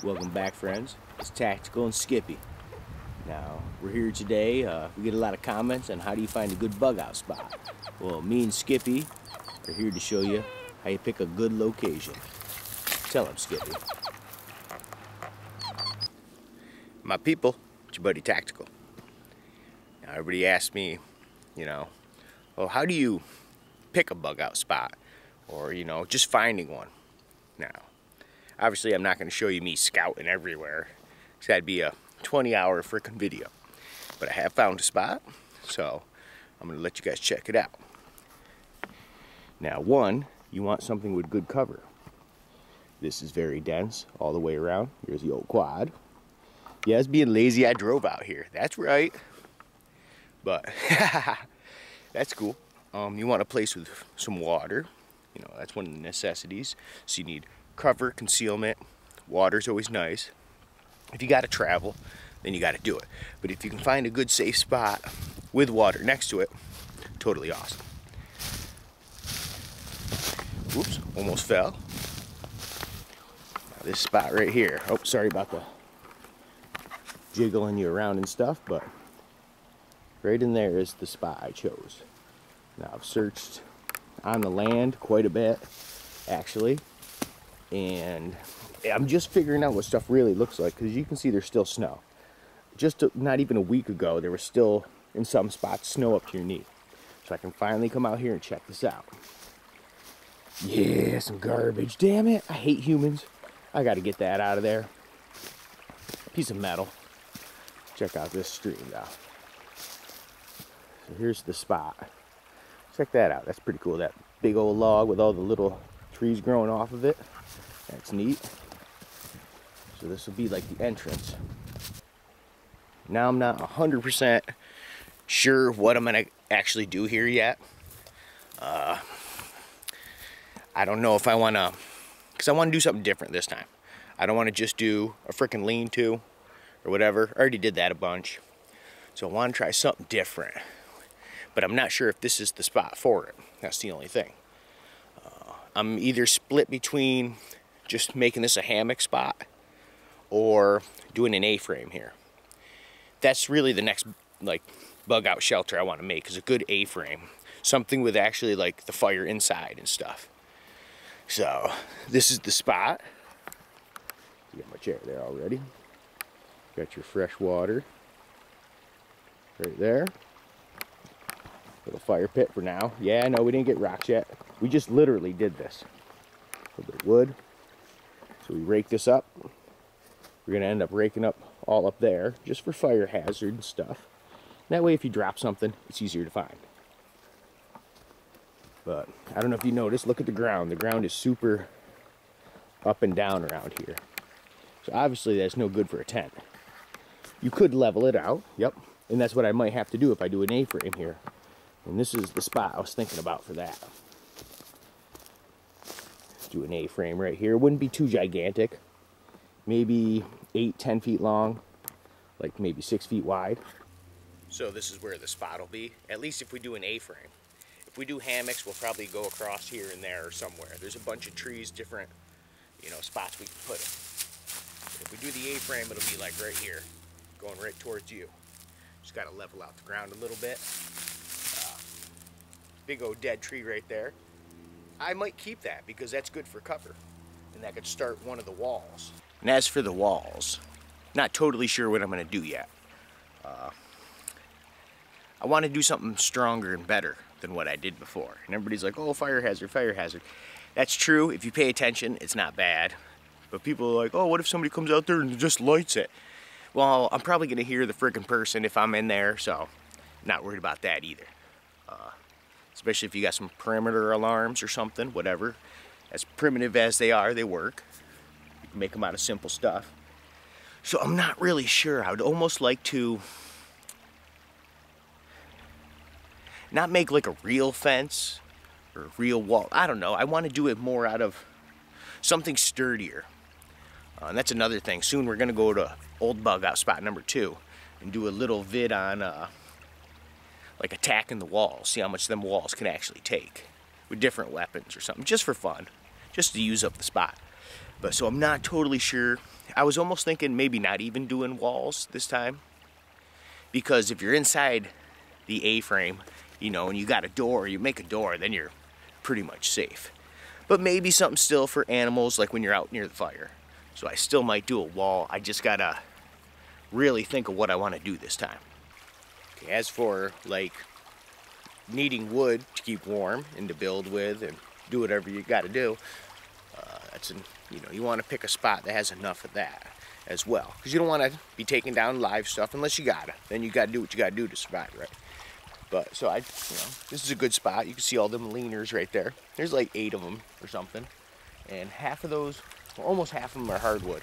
Welcome back, friends. It's Tactical and Skippy. Now, we're here today. We get a lot of comments on how do you find a good bug out spot. Well, me and Skippy are here to show you how you pick a good location. Tell him, Skippy. My people, it's your buddy Tactical. Now, everybody asks me, well, how do you pick a bug out spot? Or, just finding one. Now, obviously I'm not going to show you me scouting everywhere, because that'd be a 20-hour frickin' video. But I have found a spot, so I'm going to let you guys check it out. Now, one, you want something with good cover. This is very dense all the way around. Here's the old quad. Yeah, I was being lazy, I drove out here. That's right. But, that's cool. You want a place with some water. That's one of the necessities. So you need cover, concealment. Water's always nice. If you gotta travel, then you gotta do it. But if you can find a good safe spot with water next to it, totally awesome. Oops, almost fell. Now this spot right here. Oh, sorry about the jiggling you around and stuff, but right in there is the spot I chose. Now I've searched on the land quite a bit, actually, and I'm just figuring out what stuff really looks like, because you can see there's still snow. Just not even a week ago, there was still, in some spots, snow up to your knee. So I can finally come out here and check this out. Yeah, some garbage. Damn it, I hate humans. I gotta get that out of there. Piece of metal. Check out this stream now. So here's the spot. Check that out. That's pretty cool. That big old log with all the little trees growing off of it. That's neat. So this will be like the entrance. Now I'm not 100% sure what I'm going to actually do here yet. I don't know if I want to, because I want to do something different this time. I don't want to just do a freaking lean-to or whatever. I already did that a bunch. So I want to try something different. But I'm not sure if this is the spot for it. That's the only thing. I'm either split between just making this a hammock spot or doing an A-frame here. That's really the next bug out shelter I want to make, is a good A-frame. Something with actually the fire inside and stuff. So this is the spot. You got my chair there already. Got your fresh water right there. Little fire pit for now. Yeah, I know we didn't get rocks yet. We just literally did this. A little bit of wood. So we rake this up. We're gonna end up raking up all up there, just for fire hazard and stuff. That way if you drop something, it's easier to find. But I don't know if you noticed, look at the ground. The ground is super up and down around here. So obviously that's no good for a tent. You could level it out, yep. And that's what I might have to do if I do an A-frame here. And this is the spot I was thinking about for that. Let's do an A-frame right here. It wouldn't be too gigantic. Maybe 8-10 feet long, like maybe 6 feet wide. So this is where the spot will be, at least if we do an A-frame. If we do hammocks, we'll probably go across here and there or somewhere. There's a bunch of trees, different, spots we can put it. If we do the A-frame, it'll be like right here, going right towards you. Just got to level out the ground a little bit. Big old dead tree right there. I might keep that because that's good for cover, and that could start one of the walls. And as for the walls, not totally sure what I'm going to do yet. I want to do something stronger and better than what I did before. And everybody's like, oh, fire hazard, fire hazard. That's true. If you pay attention, it's not bad. But people are like, oh, what if somebody comes out there and just lights it? Well, I'm probably going to hear the freaking person if I'm in there, so not worried about that either. Especially if you got some perimeter alarms or something, whatever. As primitive as they are, they work. You can make them out of simple stuff. So I'm not really sure. I would almost like to not make like a real fence or a real wall. I don't know. I want to do it more out of something sturdier. And that's another thing. Soon we're going to go to old bug out spot number 2 and do a little vid on like attacking the walls, see how much them walls can actually take with different weapons or something, just for fun, just to use up the spot. But so I'm not totally sure. I was almost thinking maybe not even doing walls this time, because if you're inside the A-frame, you know, and you got a door, you make a door, then you're pretty much safe. But maybe something still for animals, like when you're out near the fire. So I still might do a wall. I just gotta really think of what I want to do this time. Okay, as for like needing wood to keep warm and to build with and do whatever you got to do, you know, you want to pick a spot that has enough of that as well, because you don't want to be taking down live stuff unless you gotta. Then you gotta do what you gotta do to survive, right? But so this is a good spot. You can see all them leaners right there. There's like 8 of them or something, and half of those, well, almost half of them are hardwood,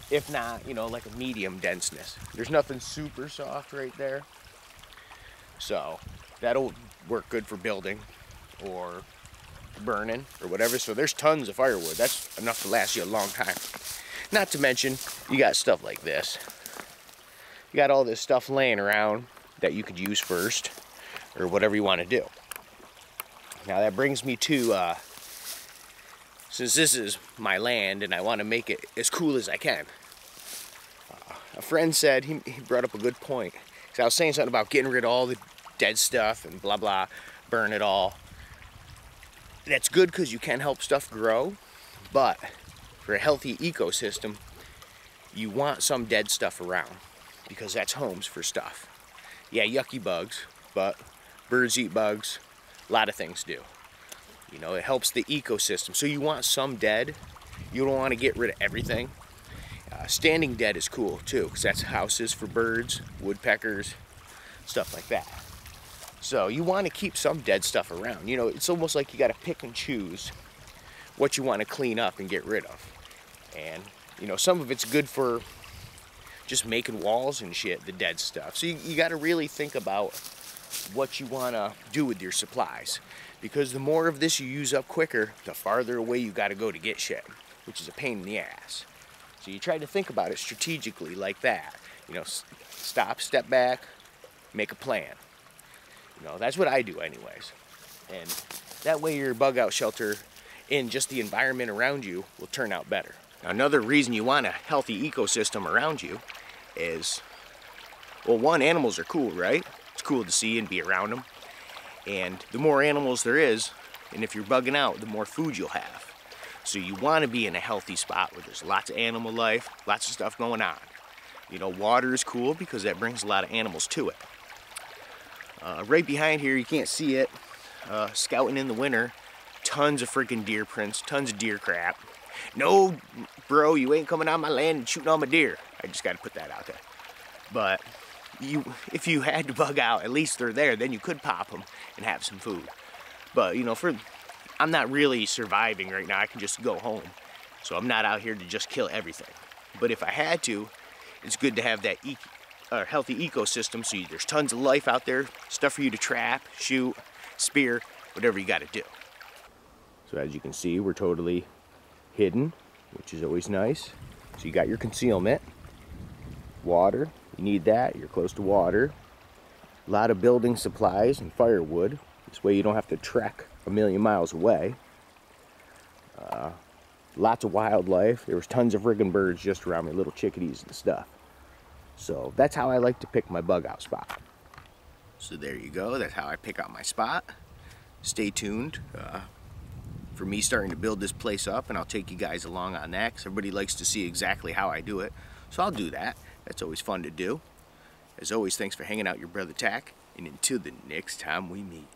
if not, you know, like a medium denseness. There's nothing super soft right there, so that'll work good for building or burning or whatever. So there's tons of firewood. That's enough to last you a long time. Not to mention, you got stuff like this. You got all this stuff laying around that you could use first, or whatever you want to do. Now that brings me to, since this is my land and I want to make it as cool as I can, a friend said, he brought up a good point. Because I was saying something about getting rid of all the dead stuff and blah blah, burn it all. That's good because you can help stuff grow, but for a healthy ecosystem, you want some dead stuff around, because that's homes for stuff. Yeah, yucky bugs, but birds eat bugs, a lot of things do. You know, it helps the ecosystem. So you want some dead. You don't want to get rid of everything. Standing dead is cool too, because that's houses for birds, woodpeckers, stuff like that. So you want to keep some dead stuff around. You know, it's almost like you got to pick and choose what you want to clean up and get rid of. And, you know, some of it's good for just making walls and shit, the dead stuff. So you got to really think about what you want to do with your supplies. Because the more of this you use up quicker, the farther away you got to go to get shit, which is a pain in the ass. So you try to think about it strategically like that. You know, stop, step back, make a plan. You know, that's what I do anyways. And that way your bug out shelter in just the environment around you will turn out better. Now, another reason you want a healthy ecosystem around you is, well, one, animals are cool, right? It's cool to see and be around them. And the more animals there is, and if you're bugging out, the more food you'll have. So you want to be in a healthy spot where there's lots of animal life, lots of stuff going on. You know, water is cool because that brings a lot of animals to it. Right behind here, you can't see it, scouting in the winter, tons of freaking deer prints, tons of deer crap. No, bro, you ain't coming on my land and shooting all my deer. I just got to put that out there. But if you had to bug out, at least they're there, then you could pop them and have some food. But, you know, I'm not really surviving right now. I can just go home. So I'm not out here to just kill everything. But if I had to, it's good to have that healthy ecosystem, so there's tons of life out there, stuff for you to trap, shoot, spear, whatever you got to do. So as you can see, we're totally hidden, which is always nice. So you got your concealment, water, you need that, you're close to water, a lot of building supplies and firewood, this way you don't have to trek a million miles away. Lots of wildlife. There was tons of friggin' birds just around me, little chickadees and stuff. So that's how I like to pick my bug out spot. So there you go, that's how I pick out my spot. Stay tuned for me starting to build this place up, and I'll take you guys along on that, because everybody likes to see exactly how I do it. So I'll do that. That's always fun to do. As always, thanks for hanging out, your brother Tack, and until the next time we meet.